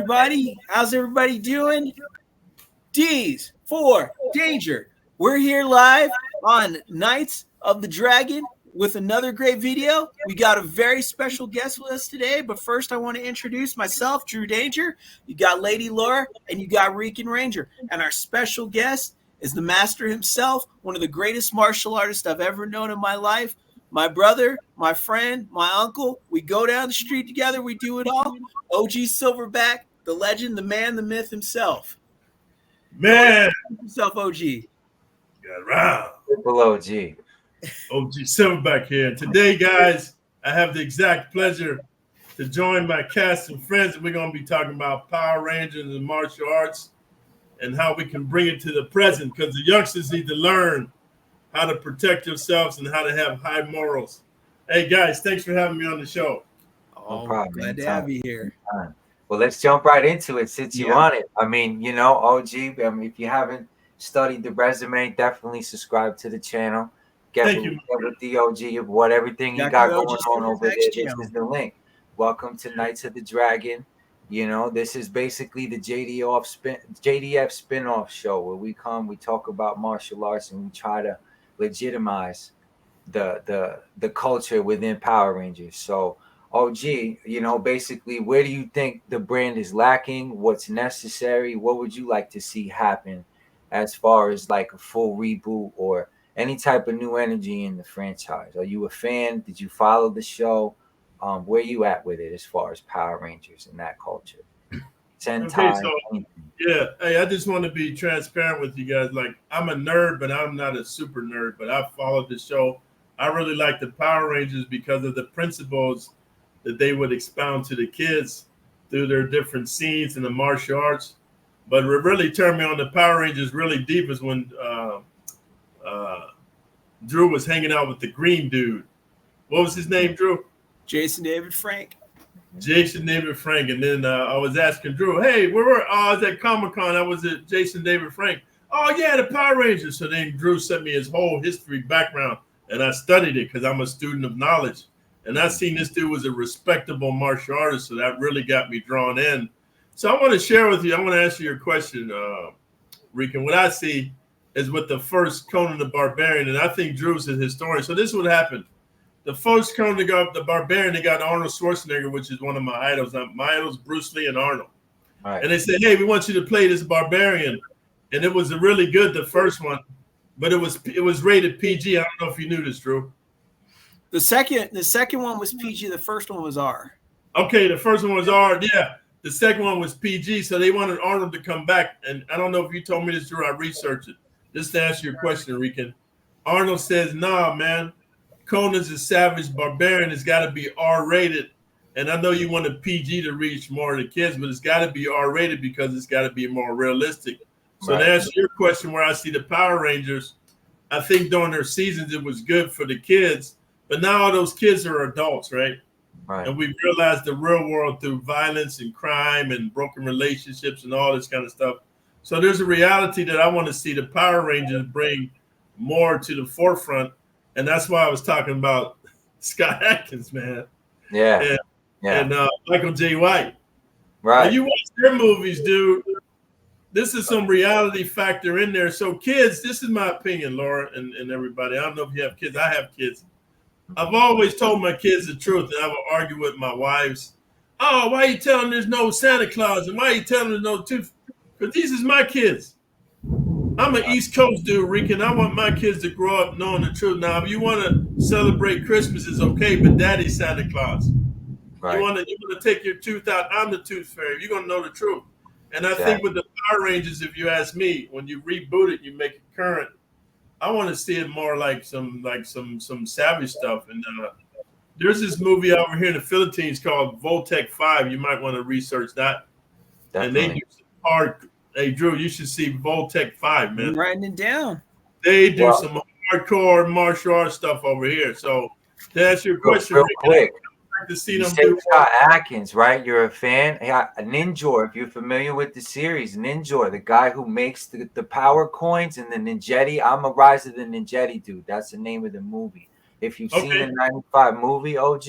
everybody. How's everybody doing? D's for Danger. We're here live on Knights of the Dragon with another great video. We got a very special guest with us today, but first I want to introduce myself, Drew Danger. You got Lady Laura, and you got Rican Ranger. And our special guest is the master himself, one of the greatest martial artists I've ever known in my life. My brother, my friend, my uncle. We go down the street together. We do it all. OG Silverback, the legend, the man, the myth himself. Man. Himself, OG. Got around. Triple OG. OG Silverback here. Today, guys, I have the exact pleasure to join my cast and friends, and we're going to be talking about Power Rangers and martial arts and how we can bring it to the present, because the youngsters need to learn how to protect themselves and how to have high morals. Hey, guys, thanks for having me on the show. No problem. Glad to have you here. Well, let's jump right into it since you're on it. I mean, OG, if you haven't studied the resume, definitely subscribe to the channel. Get with the OG of what everything you got going on over there. This is the link. Welcome to Knights of the Dragon. This is basically the JDF spin-off show where we talk about martial arts, and we try to legitimize the culture within Power Rangers. So OG, basically, where do you think the brand is lacking? What's necessary? What would you like to see happen as far as like a full reboot or any type of new energy in the franchise? Are you a fan? Did you follow the show? Where you at with it as far as Power Rangers and that culture? Yeah, hey, I just want to be transparent with you guys. Like, I'm a nerd, but I'm not a super nerd, but I followed the show. I really like the Power Rangers because of the principles that they would expound to the kids through their different scenes in the martial arts. But what really turned me on the Power Rangers really deep is when Drew was hanging out with the green dude. What was his name, Drew? Jason David Frank. Jason David Frank. And then I was asking Drew, hey, where were I was at Comic-Con. I was at Jason David Frank. Oh, yeah, the Power Rangers. So then Drew sent me his whole history background, and I studied it because I'm a student of knowledge. And I seen this dude was a respectable martial artist, so that really got me drawn in. So I want to share with you, I want to answer your question, Rican. What I see is with the first Conan the Barbarian, and I think Drew's a historian. So this is what happened. The first Conan the Barbarian, they got Arnold Schwarzenegger, which is one of my idols. My idols, Bruce Lee and Arnold. Right. And they said, hey, we want you to play this barbarian. And it was really good, the first one, but it was rated PG. I don't know if you knew this, Drew. The second one was PG. The first one was R. Okay, the first one was R. Yeah, the second one was PG. So they wanted Arnold to come back. And I don't know if you told me this, Drew. I researched it. Just to answer your question, Rican. Arnold says, nah, man. Conan's a savage barbarian. It's got to be R-rated. And I know you want a PG to reach more of the kids, but it's got to be R-rated because it's got to be more realistic. So to answer your question, where I see the Power Rangers, I think during their seasons it was good for the kids. But now all those kids are adults, right? And we realized the real world through violence and crime and broken relationships and all this kind of stuff. So there's a reality that I want to see the Power Rangers bring more to the forefront. And that's why I was talking about Scott Adkins, man. Yeah. And Michael J. White. Right. When you watch their movies, dude, this is some reality factor in there. So kids, this is my opinion, Laura and everybody. I don't know if you have kids. I have kids. I've always told my kids the truth, and I will argue with my wives. Oh, why are you telling them there's no Santa Claus? And why are you telling them there's no tooth? Because these is my kids. I'm an East Coast dude, Rican. I want my kids to grow up knowing the truth. Now, if you want to celebrate Christmas, it's okay, but Daddy's Santa Claus. Right. You want to take your tooth out? I'm the tooth fairy. You're gonna know the truth. And I think with the Power Rangers, if you ask me, when you reboot it, you make it current. I want to see it more like some savage stuff. And there's this movie over here in the Philippines called Voltec 5. You might want to research that. Definitely. And they do some hard. Hey, Drew, you should see Voltec 5, man. I'm writing it down. They do some hardcore martial arts stuff over here. So to answer your question, real quick, I'd like to see them do Scott Adkins, right? You're a fan. Ninja, if you're familiar with the series, Ninja, the guy who makes the power coins and the Ninjetti. I'm a Rise of the Ninjetti dude. That's the name of the movie. If you've seen the 95 movie, OG,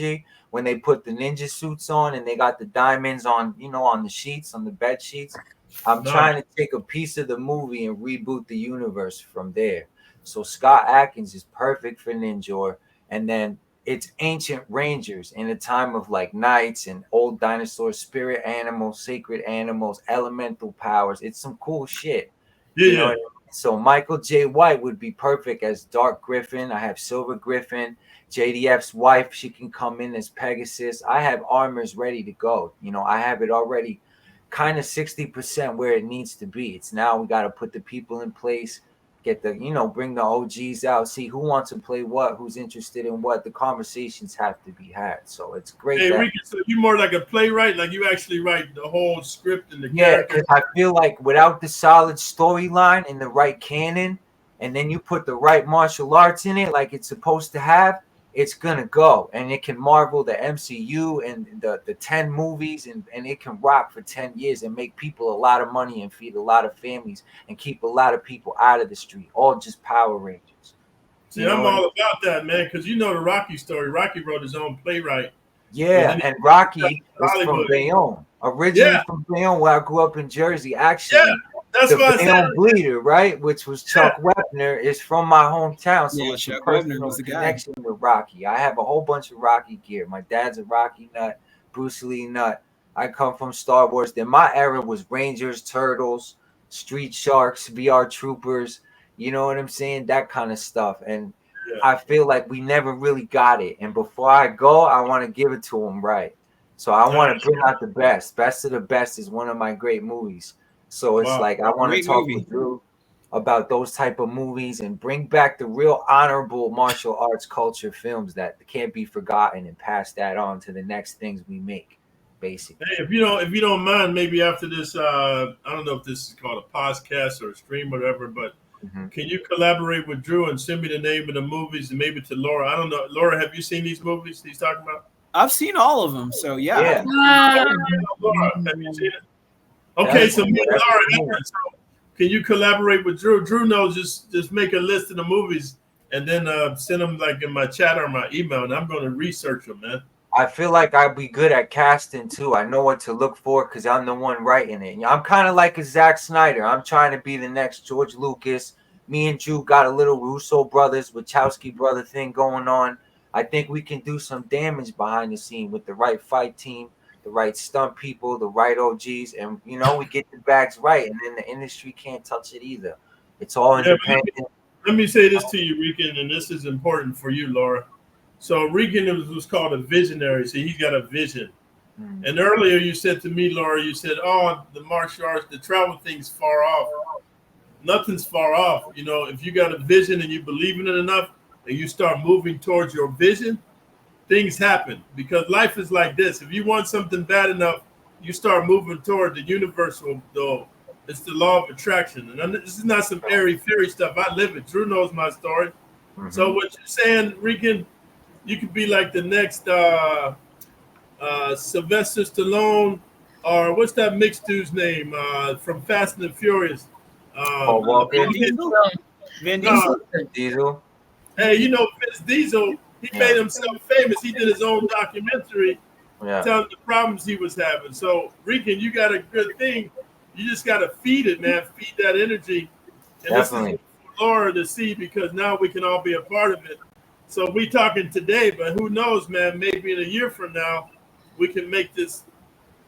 when they put the ninja suits on and they got the diamonds on, you know, on the sheets, on the bed sheets, I'm trying to take a piece of the movie and reboot the universe from there. So Scott Adkins is perfect for Ninjor. And then it's ancient rangers in a time of like knights and old dinosaurs, spirit animals, sacred animals, elemental powers. It's some cool shit. Yeah. You know what I mean? So Michael J. White would be perfect as Dark Griffin. I have Silver Griffin. JDF's wife, she can come in as Pegasus. I have armors ready to go. You know, I have it already kind of 60% where it needs to be. It's now we got to put the people in place, get the, you know, bring the OGs out, see who wants to play what, who's interested in what. The conversations have to be had. So it's great. Hey, Ricky, so you more like a playwright, like you actually write the whole script and the characters? Because I feel like without the solid storyline and the right canon, and then you put the right martial arts in it like it's supposed to have, it's gonna go, and it can marvel the MCU and the 10 movies, and it can rock for 10 years and make people a lot of money and feed a lot of families and keep a lot of people out of the street, all just Power Rangers. See, I'm all about that, man, because you know the Rocky story. Rocky wrote his own playwright. Yeah, and Rocky is from Bayonne. Originally from Bayonne, where I grew up in Jersey. Actually, that's the what Bayonne Bleeder, right, which was Chuck Wepner, is from my hometown. So it's Chuck a personal connection with Rocky. I have a whole bunch of Rocky gear. My dad's a Rocky nut, Bruce Lee nut. I come from Star Wars. Then my era was Rangers, Turtles, Street Sharks, VR Troopers. You know what I'm saying? That kind of stuff. And I feel like we never really got it. And before I go, I want to give it to them right. So I want to bring out the best. Best of the Best is one of my great movies. So it's like I want to talk with Drew about those type of movies and bring back the real honorable martial arts culture films that can't be forgotten and pass that on to the next things we make, basically. Hey, if you don't mind, maybe after this, I don't know if this is called a podcast or a stream or whatever, but can you collaborate with Drew and send me the name of the movies and maybe to Laura? I don't know. Laura, have you seen these movies he's talking about? I've seen all of them, so yeah. Laura, have you seen it? Okay, so me and Laura, so can you collaborate with Drew? Drew knows just make a list of the movies and then send them like in my chat or my email, and I'm going to research them, man. I feel like I'd be good at casting too. I know what to look for because I'm the one writing it. I'm kind of like a Zack Snyder. I'm trying to be the next George Lucas. Me and Drew got a little Russo brothers, Wachowski brother thing going on. I think we can do some damage behind the scene with the right fight team, the right stunt people, the right OGs, and you know we get the bags right, and then the industry can't touch it either. It's all independent. Let me say this to you, Regan, and this is important for you, Laura. So Regan was called a visionary. So he's got a vision. And earlier you said to me, Laura, you said, "Oh, the martial arts, the travel thing's far off." Nothing's far off. You know, if you got a vision and you believe in it enough, and you start moving towards your vision, things happen. Because life is like this. If you want something bad enough, you start moving toward the universal. It's the law of attraction. And this is not some airy fairy stuff. I live it. Drew knows my story. So what you're saying, Regan, you could be like the next Sylvester Stallone, or what's that mixed dude's name from Fast and Furious? Vin Diesel. Diesel. Hey, you know, Vince Diesel, he made himself famous. He did his own documentary telling the problems he was having. So, Regan, you got a good thing. You just got to feed it, man. Feed that energy. And Definitely. This is for Laura to see, because now we can all be a part of it. So we talking today, but who knows, man? Maybe in a year from now, we can make this.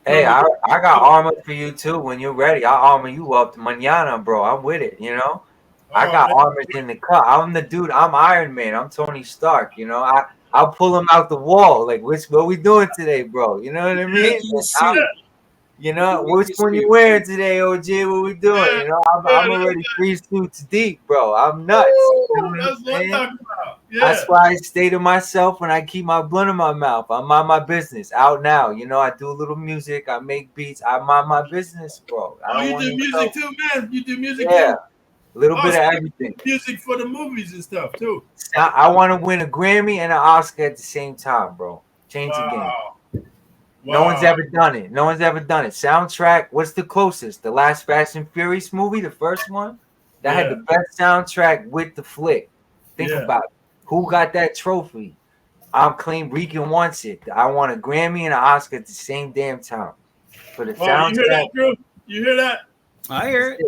Hey, I got armor for you too. When you're ready, I'll armor you up to mañana, bro. I'm with it, you know. I got armors in the cut. I'm the dude. I'm Iron Man. I'm Tony Stark. You know, I'll pull him out the wall. Like, what we doing today, bro? You know what I mean? You know, which one you wearing today, OG? What we doing? You know, I'm already 3 suits deep, bro. I'm nuts. You know That's what I'm talking about. That's why I stay to myself when I keep my blunt in my mouth. I mind my business. Out now, you know, I do a little music. I make beats. I mind my business, bro. You do music too, man. You do music too. A little bit of everything. Music for the movies and stuff too. I want to win a Grammy and an Oscar at the same time, bro. Change the game. No one's ever done it. No one's ever done it. Soundtrack, what's the closest? The last Fast and Furious movie, the first one? That had the best soundtrack with the flick. Think about it. Who got that trophy? I'm clean. Rican wants it. I want a Grammy and an Oscar at the same damn time. For the soundtrack. You hear that, Drew? You hear that? I hear it.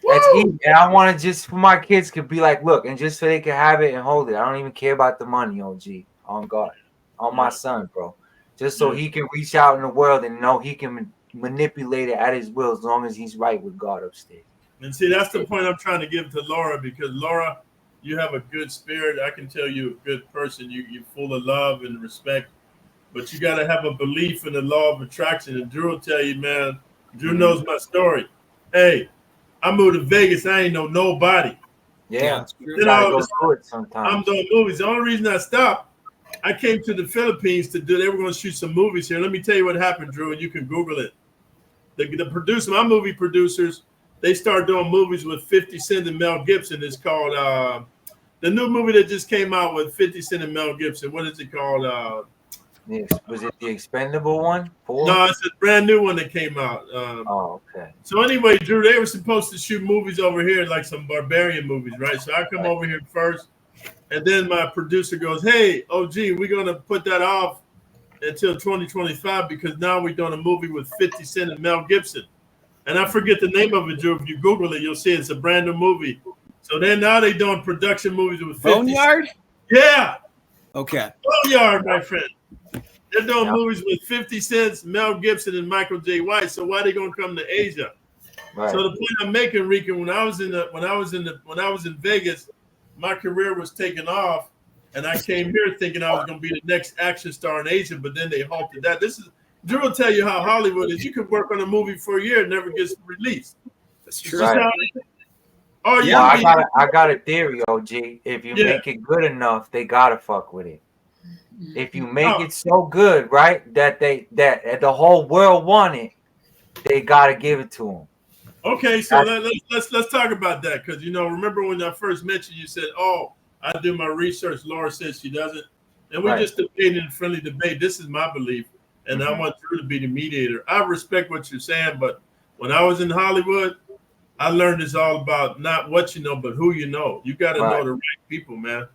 That's easy. And I want to just for my kids could be like, look, and just so they can have it and hold it. I don't even care about the money, OG. On God. On my son, bro. Just so he can reach out in the world and know he can manipulate it at his will as long as he's right with God upstairs. And see, that's the point I'm trying to give to Laura, because Laura, you have a good spirit. I can tell you're a good person. You're full of love and respect, but you got to have a belief in the law of attraction. And Drew will tell you, man, Drew knows my story. Hey, I moved to Vegas. I ain't know nobody. Yeah. Then I'm doing movies. The only reason I stopped, I came to the Philippines they were going to shoot some movies here. Let me tell you what happened, Drew, and you can Google it. The producer, my movie producers, they started doing movies with 50 Cent and Mel Gibson. It's called the new movie that just came out with 50 Cent and Mel Gibson. What is it called? Was it the Expendable one? No, it's a brand new one that came out. Okay. So anyway, Drew, they were supposed to shoot movies over here, like some barbarian movies, right? So I come over here first, and then my producer goes, hey, OG, we're going to put that off until 2025 because now we're doing a movie with 50 Cent and Mel Gibson. And I forget the name of it, Drew. If you Google it, you'll see it's a brand new movie. So then now they're doing production movies with 50 Boneyard? Yeah. Okay. Boneyard, my friend. They're doing movies with 50 Cent, Mel Gibson, and Michael J. White. So why are they gonna come to Asia? Right. So the point I'm making, Rican, when I was in Vegas, my career was taking off, and I came here thinking I was gonna be the next action star in Asia, but then they halted that. Drew will tell you how Hollywood is. You can work on a movie for a year and never gets released. That's true. Right. I got a theory, OG. If you make it good enough, they gotta fuck with it. If you make it so good, right, that the whole world want it, they gotta give it to them. Okay, so let's talk about that, because remember when I first met you, you said, "Oh, I do my research." Laura says she doesn't, and we just debated in friendly debate. This is my belief, and I want Drew to be the mediator. I respect what you're saying, but when I was in Hollywood, I learned it's all about not what you know, but who you know. You got to know the right people, man.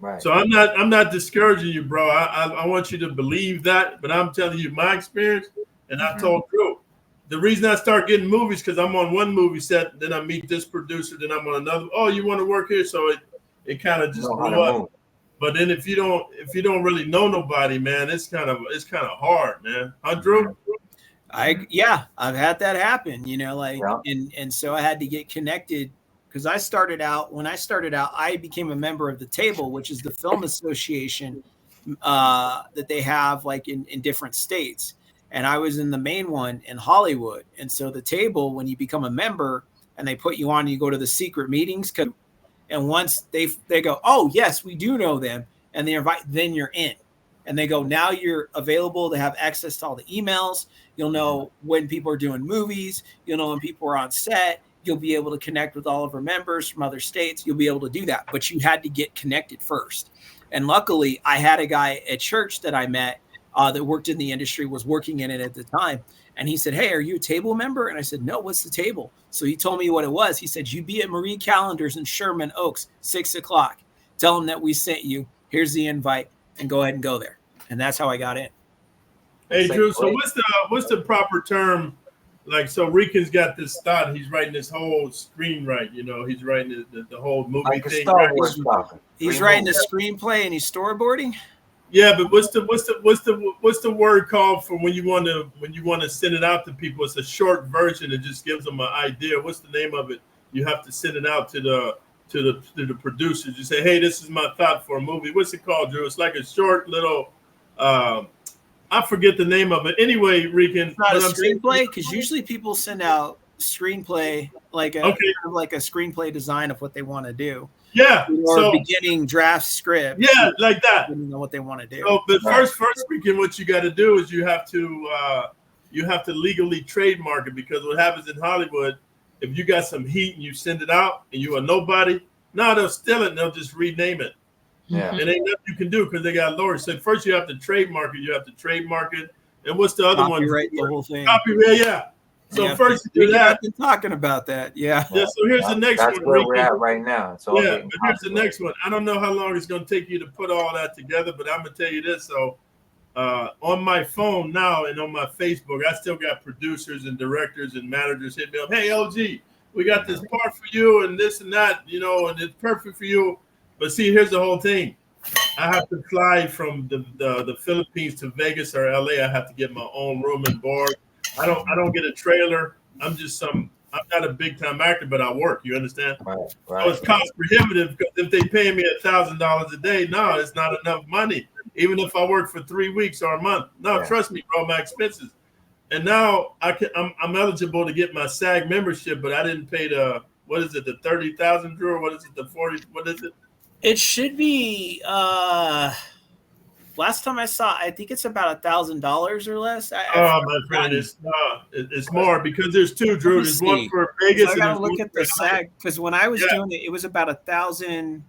Right. So I'm not discouraging you, bro. I want you to believe that, but I'm telling you my experience, and I told Drew. The reason I start getting movies because I'm on one movie set, then I meet this producer, then I'm on another. Oh, you want to work here? So it kind of just blew up. But then if you don't really know nobody, man, it's kind of hard, man. Huh, Drew? I've had that happen, and so I had to get connected because when I started out, I became a member of the Table, which is the film association that they have like in different states. And I was in the main one in Hollywood. And so the Table, when you become a member and they put you on, you go to the secret meetings. And once they go, oh, yes, we do know them. And they invite, then you're in. And they go, now you're available to have access to all the emails. You'll know when people are doing movies. You'll know when people are on set. You'll be able to connect with all of our members from other states. You'll be able to do that. But you had to get connected first. And luckily, I had a guy at church that I met that worked in the industry, was working in it at the time. And he said, hey, are you a Table member? And I said, no, what's the Table? So he told me what it was. He said, you be at Marie Callender's in Sherman Oaks, 6:00. Tell them that we sent you. Here's the invite and go ahead and go there. And that's how I got in. Hey, Drew, so what's the proper term? Like, so Rican's got this thought. He's writing this whole screenwrite, he's writing the whole movie like thing. He's writing the screenplay and he's storyboarding. Yeah, but what's the word called for when you want to send it out to people? It's a short version. It just gives them an idea. What's the name of it? You have to send it out to the producers. You say, hey, this is my thought for a movie. What's it called, Drew? It's like a short little. I forget the name of it. Anyway, Rican. It's not a screenplay, because usually people send out screenplay like a screenplay design of what they want to do. Yeah. Or beginning draft script. Yeah, like that. You know what they want to do. So, but first, Rican, what you got to do is you have to legally trademark it, because what happens in Hollywood, if you got some heat and you send it out and you are nobody, now they'll steal it and they'll just rename it. Yeah. And ain't nothing you can do because they got lawyers. So first you have to trademark it. And what's the other one? Copyright the whole thing. Copyright, yeah. So first you do that. I've been talking about that. Yeah. Yeah. So here's the next one. That's where we're at right now. It's all but here's the next one. I don't know how long it's going to take you to put all that together, but I'm going to tell you this. So on my phone now and on my Facebook, I still got producers and directors and managers hit me up. Hey, LG, we got this part for you and this and that, you know, and it's perfect for you. But see, here's the whole thing. I have to fly from the Philippines to Vegas or LA. I have to get my own room and board. I don't get a trailer. I'm not a big time actor, but I work. You understand? Right. So it's cost prohibitive because if they pay me $1,000 a day, no, it's not enough money. Even if I work for 3 weeks or a month, no, trust me, bro, my expenses. And now I'm eligible to get my SAG membership, but I didn't pay the 30,000, Drew, or what is it, the 40? What is it? It should be. Last time I saw, I think it's about $1,000 or less. My friend, it's more because there's two, Drew. There's one for Vegas. So I gotta look at the SAG because when I was doing it, it was about 1,000.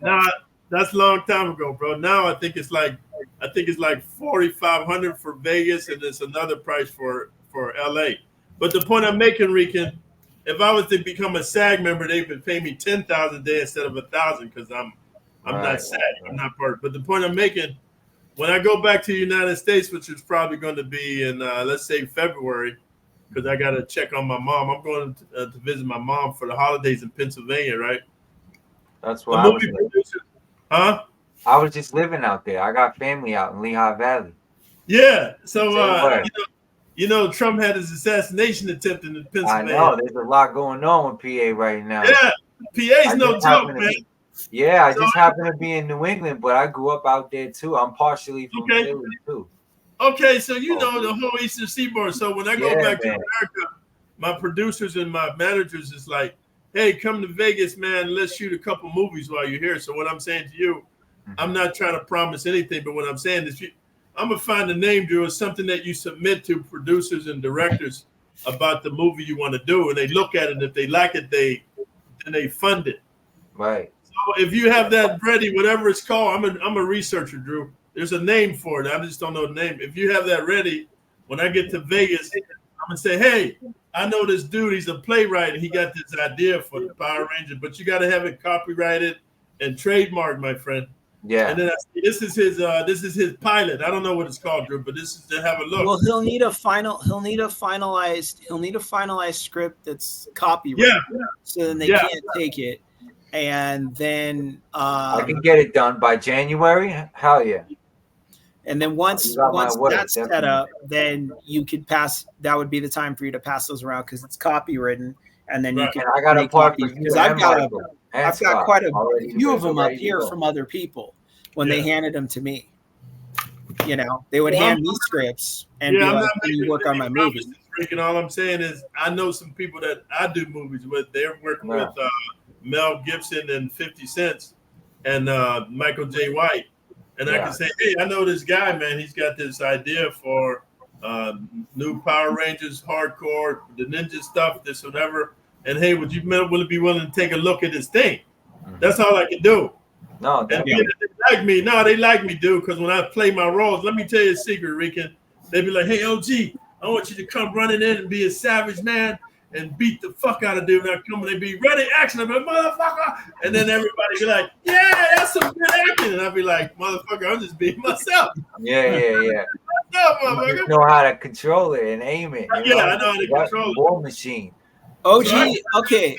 Nah, that's a long time ago, bro. Now I think it's like 4,500 for Vegas, and there's another price for LA. But the point I'm making, Rican, if I was to become a SAG member, they would pay me $10,000 a day instead of $1,000 because I'm not SAG. I'm not part. But the point I'm making. When I go back to the United States, which is probably going to be in, let's say, February, because I got to check on my mom. I'm going to visit my mom for the holidays in Pennsylvania, right? That's why I was producer. Huh? I was just living out there. I got family out in Lehigh Valley. Yeah. So, you know, Trump had his assassination attempt in Pennsylvania. I know. There's a lot going on with PA right now. Yeah. PA's no joke, man. Yeah, I just happen to be in New England, but I grew up out there too. I'm partially from Philly too. Okay, so you know the whole Eastern Seaboard. So when I go back to America, my producers and my managers is like, hey, come to Vegas, man. Let's shoot a couple movies while you're here. So what I'm saying to you, I'm not trying to promise anything, but what I'm saying is I'm going to find a name, Drew, is something that you submit to producers and directors about the movie you want to do, and they look at it, and if they like it, then they fund it. Right. If you have that ready, whatever it's called, I'm a researcher, Drew. There's a name for it. I just don't know the name. If you have that ready, when I get to Vegas, I'm gonna say, hey, I know this dude. He's a playwright, and he got this idea for the Power Ranger, but you got to have it copyrighted and trademarked, my friend. Yeah. And then this is his pilot. I don't know what it's called, Drew, but this is to have a look. Well, he'll need a finalized script that's copyrighted. Yeah. So then they can't take it. And then I can get it done by January. Hell yeah! And then once that's set up, then you could pass. That would be the time for you to pass those around because it's copywritten, and then you can. I got a part because I've got quite a few of them up here from other people when they handed them to me. You know, they would hand me scripts and be like, "Can you work on my movie?" And all I'm saying is, I know some people that I do movies with. They're working with. Mel Gibson and 50 Cent and Michael J. White. And I can say, hey, I know this guy, man. He's got this idea for new Power Rangers, hardcore, the ninja stuff, this whatever. And hey, would you be willing to take a look at this thing? That's all I can do. No, and they like me. No, they like me, dude, because when I play my roles, let me tell you a secret, Rican. They be like, hey, OG, I want you to come running in and be a savage man and beat the fuck out of dude. And I come and they be ready, action. I'm like, motherfucker. And then everybody be like, yeah, that's some good acting. And I'll be like, motherfucker, I'm just being myself. Yeah. You know how to control it and aim it. I know how to control it. War machine. OG, okay.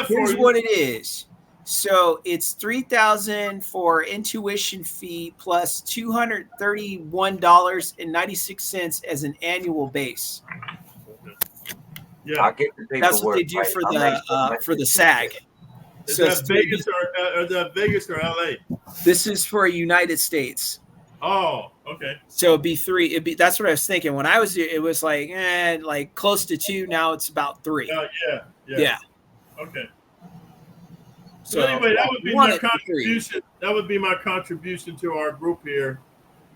Here's what it is. So it's $3,000 for intuition fee plus $231.96 as an annual base. Yeah, I'll get the paperwork. That's what they do for the SAG. Is that Vegas or LA? This is for United States. Oh, okay. So it'd be three. That's what I was thinking. When I was there, it was like close to 2. Now it's about 3. Yeah. Okay. So anyway, that would be my contribution. That would be my contribution to our group here.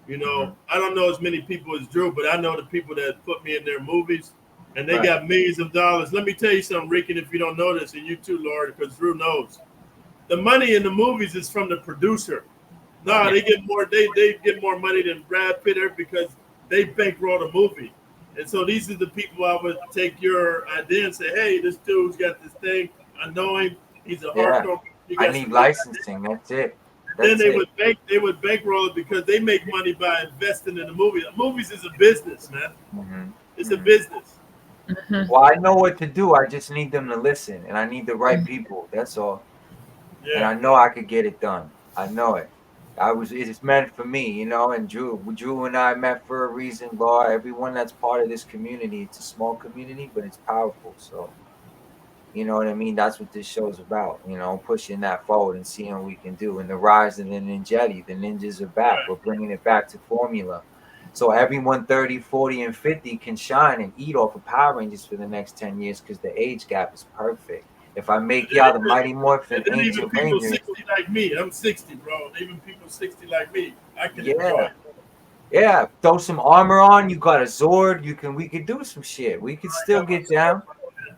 You know, I don't know as many people as Drew, but I know the people that put me in their movies, and they got millions of dollars. Let me tell you something, Rican, if you don't know this, and you too, Laura, because Drew knows. The money in the movies is from the producer. No, they get more. They get more money than Brad Pitt because they bankroll the movie. And so these are the people I would take your idea and say, hey, this dude's got this thing. I know him. He's a Yeah. hardcore. You I got need some licensing. That's it. then That's it. they would bankroll it because they make money by investing in the movie. Movies is a business, man. It's a business. Well, I know what to do. I just need them to listen, and I need the right people. That's all. And Yeah. I know I could get it done. I know it. It's meant for me, you know. And Drew and I met for a reason, Laura. Everyone that's part of this community, it's a small community, but it's powerful. So, you know what I mean? That's what this show's about, you know, pushing that forward and seeing what we can do. And the rise of the Ninjetti, the ninjas are back. Right. We're bringing it back to formula. So everyone 30, 40, and 50 can shine and eat off of Power Rangers for the next 10 years because the age gap is perfect. If I make y'all the Mighty And Morphin then even Ancient people Rangers, 60 like me. I'm 60, bro. Even people 60 like me, I can enjoy yeah. it. Yeah, throw some armor on. You got a Zord. We could do some shit. We could still get down.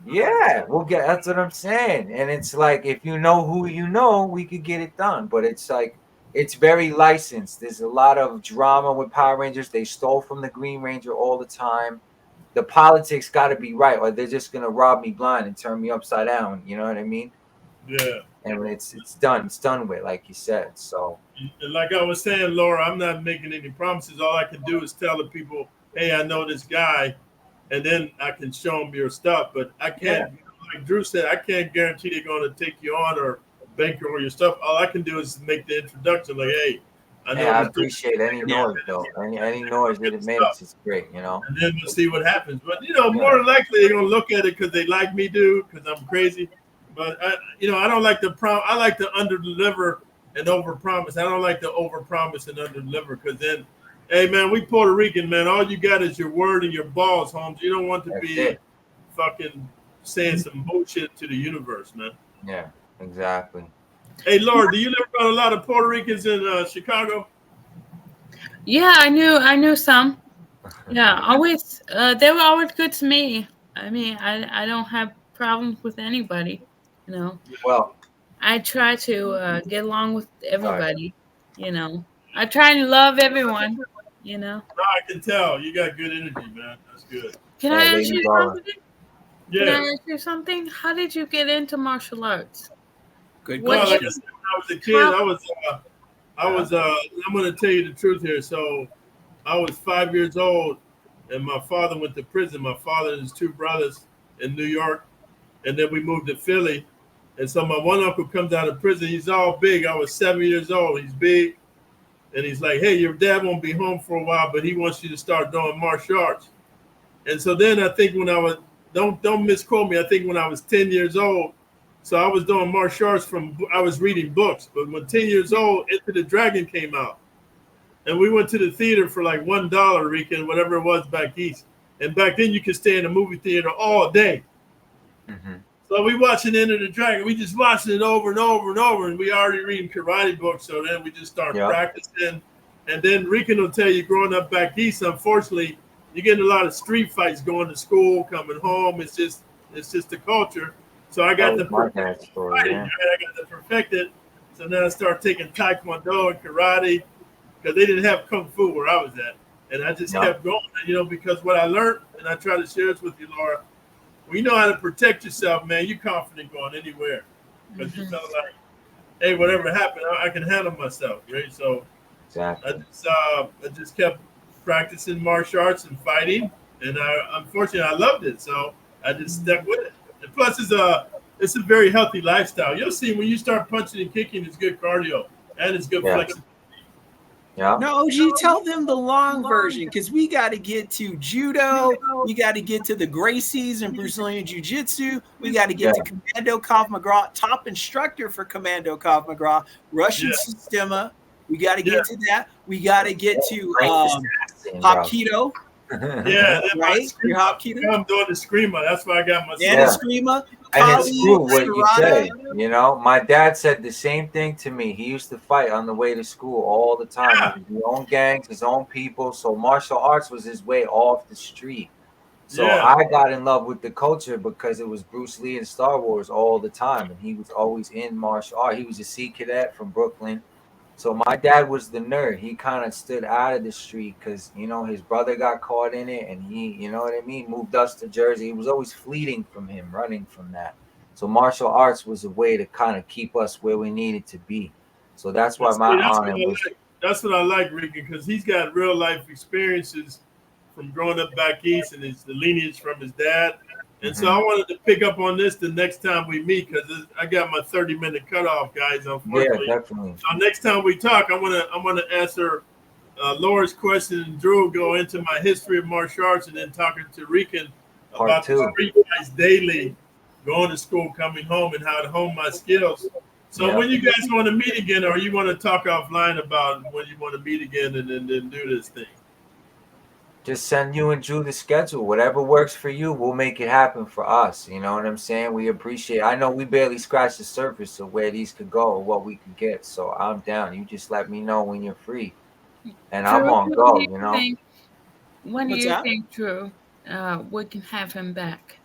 Yeah, we'll get. That's what I'm saying. And it's like if you know who you know, we could get it done. But it's like it's very licensed. There's a lot of drama with Power Rangers. They stole from the Green Ranger all the time. The politics got to be right, or they're just gonna rob me blind and turn me upside down. You know what I mean? Yeah. And it's done. It's done with, like you said. So And like I was saying, Laura, I'm not making any promises. All I can do is tell the people, hey, I know this guy, and then I can show them your stuff. But I can't, like Drew said, I can't guarantee they're going to take you on or bankroll your stuff. All I can do is make the introduction, like, hey, I know I this dude. appreciate any noise though. Any noise that it makes, it's great. You know. And then we'll see what happens. But more than likely they're gonna look at it because they like me, dude, because I'm crazy. But I don't like I like to under deliver and over promise. I don't like to over promise and under deliver because then, hey man, we Puerto Rican, man. All you got is your word and your balls, Holmes. You don't want to be fucking saying some bullshit to the universe, man. Yeah, exactly. Hey, Laura, do you live around a lot of Puerto Ricans in Chicago? Yeah, I knew some. Yeah, always. They were always good to me. I mean, I don't have problems with anybody. You know, Well, I try to get along with everybody. You know, I try to love everyone. You know. No, I can tell you got good energy, man. That's good. Can I ask Lady you Laura. something? Yeah. Can I ask you something? How did you get into martial arts? Good Well, like I question. said, when I was a kid, I'm going to tell you the truth here. So I was 5 years old, and my father went to prison. My father and his two brothers in New York, and then we moved to Philly. And so my one uncle comes out of prison. He's all big. I was 7 years old. He's big, and he's like, "Hey, your dad won't be home for a while, but he wants you to start doing martial arts." And so then I think when I was don't misquote me. I think when I was 10 years old, so I was doing martial arts I was reading books. But when 10 years old, Enter the Dragon came out. And we went to the theater for like $1, Rican, whatever it was back east. And back then you could stay in a movie theater all day. Mm-hmm. So we watching Enter the Dragon. We just watching it over and over and over. And we already reading karate books. So then we just start practicing. And then Rican will tell you, growing up back east, unfortunately, you're getting a lot of street fights going to school, coming home. It's just the culture. So I got the perfect fighting. Yeah. Right? I got the perfected. So then I started taking Taekwondo and karate, because they didn't have Kung Fu where I was at. And I just kept going, because what I learned, and I try to share this with you, Laura, when you know how to protect yourself, man, you're confident going anywhere. Because you feel like, hey, whatever happened, I can handle myself, right? So exactly. I just kept practicing martial arts and fighting. And unfortunately, I loved it. So I just stuck with it. And plus, it's a very healthy lifestyle. You'll see when you start punching and kicking, it's good cardio and it's good flexibility. Yeah. No, OG, tell them the long version because we got to get to judo. We got to get to the Gracies and Brazilian Jiu-Jitsu. We got to get to Commando Krav Maga, top instructor for Commando Krav Maga, Russian Sistema. We got to get to that. We got to get to Hapkido. Right? Hapkido. I'm doing the Screamer. That's why I got my the Screamer. And it's true what you say. My dad said the same thing to me. He used to fight on the way to school all the time. His own gangs, his own people. So martial arts was his way off the street. So I got in love with the culture because it was Bruce Lee and Star Wars all the time. And he was always in martial art. He was a Sea Cadet from Brooklyn. So my dad was the nerd. He kind of stood out of the street because, you know, his brother got caught in it, and he, you know what I mean, moved us to Jersey. It was always fleeting from him, running from that. So martial arts was a way to kind of keep us where we needed to be. So that's why my honor was. That's what I like, Ricky, because he's got real life experiences from growing up back east, and it's the lineage from his dad. And so I wanted to pick up on this the next time we meet, because I got my 30-minute cutoff, guys. Unfortunately, yeah, definitely. So next time we talk, I'm gonna answer Laura's question, and Drew will go into my history of martial arts, and then talking to Rican about the street fights daily, going to school, coming home, and how to hone my skills. So when you guys want to meet again, or you want to talk offline about when you want to meet again and then do this thing? Just send you and Drew the schedule. Whatever works for you, we'll make it happen for us. You know what I'm saying? We appreciate it. I know we barely scratched the surface of where these could go or what we could get. So I'm down. You just let me know when you're free. And Drew, I'm on go, you know? When do you think, Drew, we can have him back?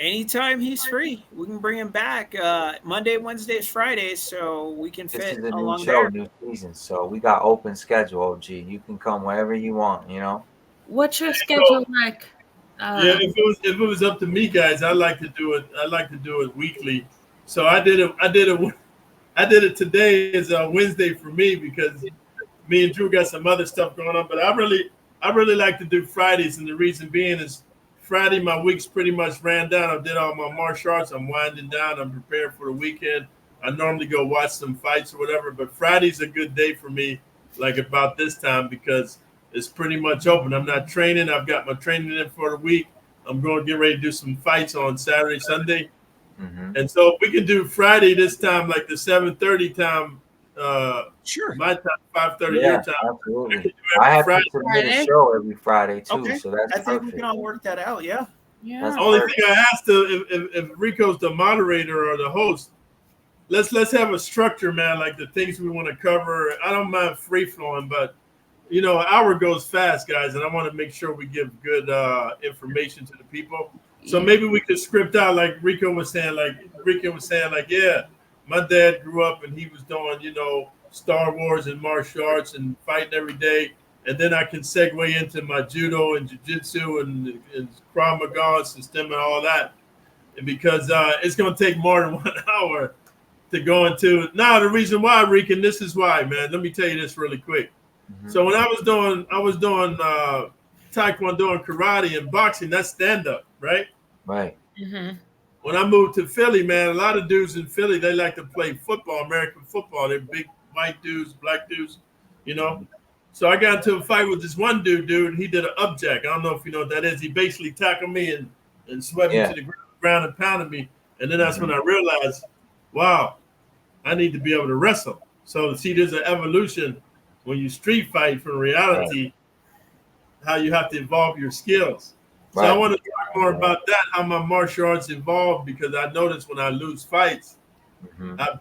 Anytime he's free, we can bring him back. Monday, Wednesdays, Fridays, so we can fit this is a along new show, there. new season, so we got open schedule. OG, you can come wherever you want. You know. What's your schedule like? Yeah, if it was up to me, guys, I like to do it weekly. So I did it today is Wednesday for me, because me and Drew got some other stuff going on. But I really like to do Fridays, and the reason being is, Friday, my week's pretty much ran down. I did all my martial arts. I'm winding down. I'm prepared for the weekend. I normally go watch some fights or whatever, but Friday's a good day for me, like about this time, because it's pretty much open. I'm not training. I've got my training in for the week. I'm going to get ready to do some fights on Saturday, Sunday. Mm-hmm. And so if we can do Friday this time, like the 7:30 time, sure, my time, 5:30 your time. Absolutely. I have to submit a show every Friday too, so that's I think we can all work that out. Yeah. The only thing I asked if Rico's the moderator or the host, let's have a structure, man. Like the things we want to cover. I don't mind free flowing, but you know, an hour goes fast, guys, and I want to make sure we give good information to the people. So maybe we could script out, like Rico was saying, yeah, my dad grew up and he was doing, you know, Star Wars and martial arts and fighting every day. And then I can segue into my judo and jiu-jitsu and Krav Maga system and all that. And because it's going to take more than 1 hour to go into. Now, the reason why, Rican, this is why, man. Let me tell you this really quick. Mm-hmm. So when I was doing Taekwondo and karate and boxing, that's stand-up, right? Right. Mm-hmm. When I moved to Philly, man, a lot of dudes in Philly, they like to play football, American football. They're big white dudes, black dudes, you know. So I got into a fight with this one dude, and he did an upjack. I don't know if you know what that is. He basically tackled me and swept me to the ground and pounded me. And then that's when I realized, wow, I need to be able to wrestle. So see, there's an evolution when you street fight from reality, how you have to evolve your skills. So I want to talk more about that, how my martial arts evolved, because I noticed when I lose fights, I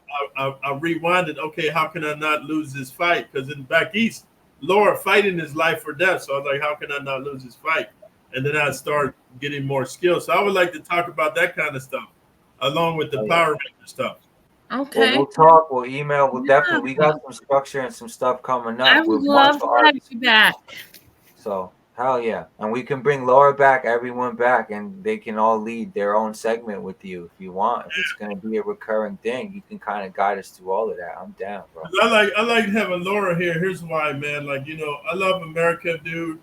rewinded, okay, how can I not lose this fight? Because in back east, Laura fighting is life or death. So I was like, how can I not lose this fight? And then I start getting more skills. So I would like to talk about that kind of stuff, along with the Power Ranger stuff. Okay. We'll talk, we'll email, we'll definitely, we got some structure and some stuff coming up. I would love to have you back. So, hell yeah. And we can bring Laura back, everyone back, and they can all lead their own segment with you if you want. If it's going to be a recurring thing, you can kind of guide us through all of that. I'm down, bro. I like having Laura here. Here's why, man. Like, you know, I love America, dude.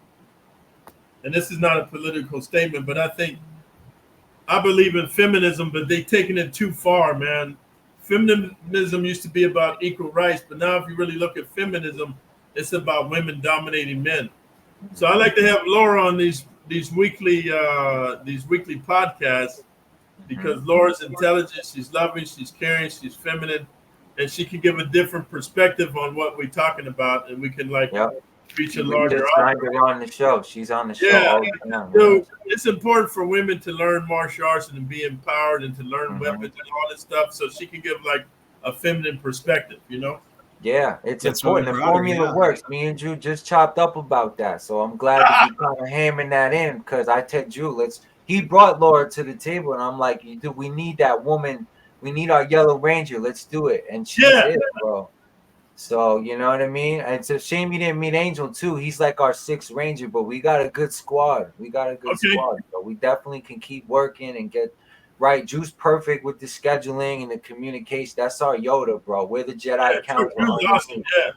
And this is not a political statement, but I believe in feminism, but they taking it too far, man. Feminism used to be about equal rights, but now if you really look at feminism, it's about women dominating men. So I like to have Laura on these weekly podcasts, because Laura's intelligent, she's loving, she's caring, she's feminine, and she can give a different perspective on what we're talking about, and we can reach a larger audience. On the show, she's on the show. Yeah, dude, it's important for women to learn martial arts and to be empowered and to learn weapons and all this stuff, so she can give like a feminine perspective, you know. Yeah, it's important. The formula works. Me and Drew just chopped up about that, so I'm glad to be kind of hammering that in, because I told Drew, he brought Laura to the table, and I'm like, dude, we need that woman. We need our Yellow Ranger. Let's do it. And she did, bro. So you know what I mean. It's a shame you didn't meet Angel too. He's like our 6th Ranger, but we got a good squad. We got a good squad. So we definitely can keep working and get right. Juice perfect with the scheduling and the communication. That's our Yoda, bro. We're the Jedi Council. Awesome. Yeah.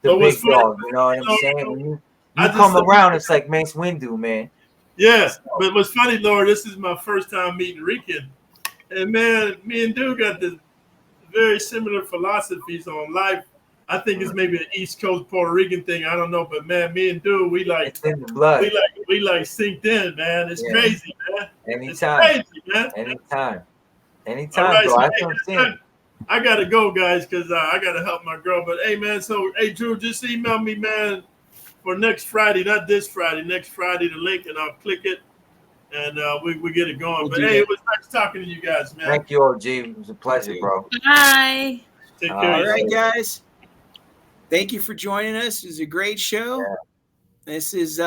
The big dog. You know what I'm saying? You come around, it's like Mace Windu, man. Yeah, so. But what's funny, Laura, this is my first time meeting Rican. And man, me and Dude got the very similar philosophies on life. I think it's maybe an East Coast Puerto Rican thing. I don't know, but man, me and Dude, we like it's in the blood. We like synced in, man. It's crazy, man. Anytime, it's crazy, man. Anytime, right, bro. So I gotta go, guys, because I gotta help my girl. But hey, man, so hey, Drew, just email me, man, for next Friday, not this Friday, next Friday, the link, and I'll click it, and we get it going. But hey, it was nice talking to you guys, man. Thank you, OG. It was a pleasure, bro. Bye. Take care. All right, guys. Thank you for joining us. It was a great show. Yeah. This is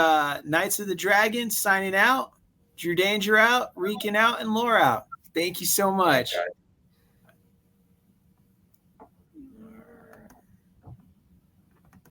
Knights of the Dragon signing out. Drew Danger out, Rican out, and Laura out. Thank you so much. Okay.